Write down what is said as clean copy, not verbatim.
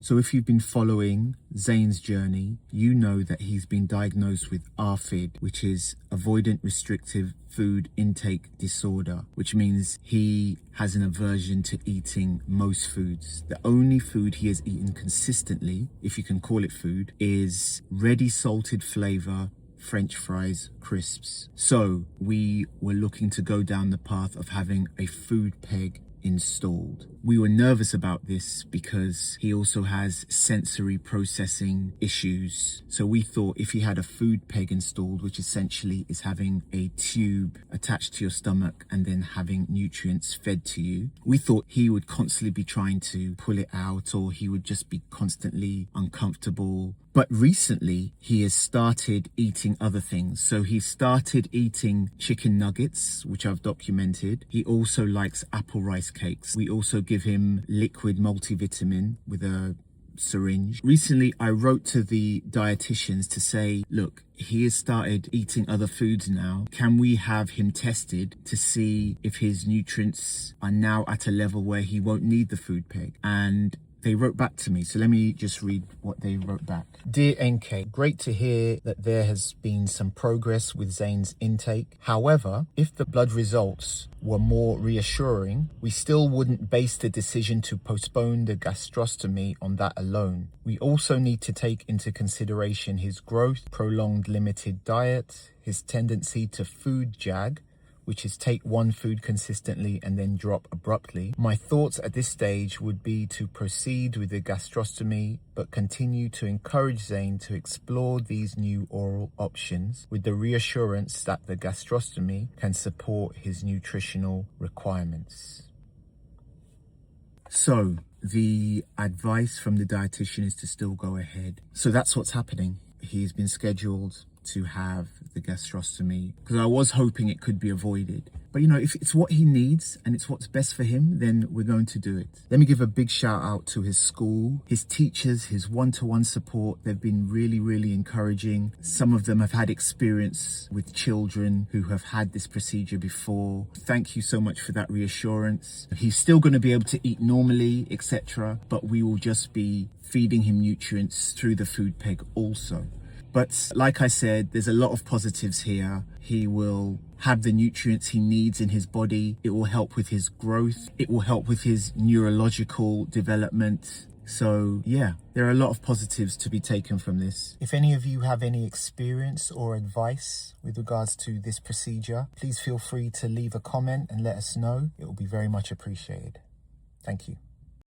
So if you've been following Zane's journey, you know that he's been diagnosed with ARFID, which is Avoidant Restrictive Food Intake Disorder, which means he has an aversion to eating most foods. The only food he has eaten consistently, if you can call it food, is ready salted flavor French fries, crisps. So we were looking to go down the path of having a food peg installed. We were nervous about this because he also has sensory processing issues. So we thought if he had a food peg installed, which essentially is having a tube attached to your stomach and then having nutrients fed to you, we thought he would constantly be trying to pull it out, or he would just be constantly uncomfortable. But recently he has started eating other things. So he started eating chicken nuggets, which I've documented. He also likes apple rice cakes. We also give him liquid multivitamin with a syringe. Recently, I wrote to the dietitians to say, look, he has started eating other foods now. Can we have him tested to see if his nutrients are now at a level where he won't need the food peg? And they wrote back to me, so let me just read what they wrote back. Dear NK, great to hear that there has been some progress with Zane's intake. However, if the blood results were more reassuring, we still wouldn't base the decision to postpone the gastrostomy on that alone. We also need to take into consideration his growth, prolonged limited diet, his tendency to food jag, which is take one food consistently and then drop abruptly. My thoughts at this stage would be to proceed with the gastrostomy, but continue to encourage Zane to explore these new oral options with the reassurance that the gastrostomy can support his nutritional requirements. So the advice from the dietitian is to still go ahead. So that's what's happening. He's been scheduled to have the gastrostomy because I was hoping it could be avoided. But you know, if it's what he needs and it's what's best for him, then we're going to do it. Let me give a big shout out to his school, his teachers, his one-to-one support. They've been really, really encouraging. Some of them have had experience with children who have had this procedure before. Thank you so much for that reassurance. He's still going to be able to eat normally, etc., but we will just be feeding him nutrients through the food peg also. But like I said, there's a lot of positives here. He will have the nutrients he needs in his body. It will help with his growth. It will help with his neurological development. So yeah, there are a lot of positives to be taken from this. If any of you have any experience or advice with regards to this procedure, please feel free to leave a comment and let us know. It will be very much appreciated. Thank you.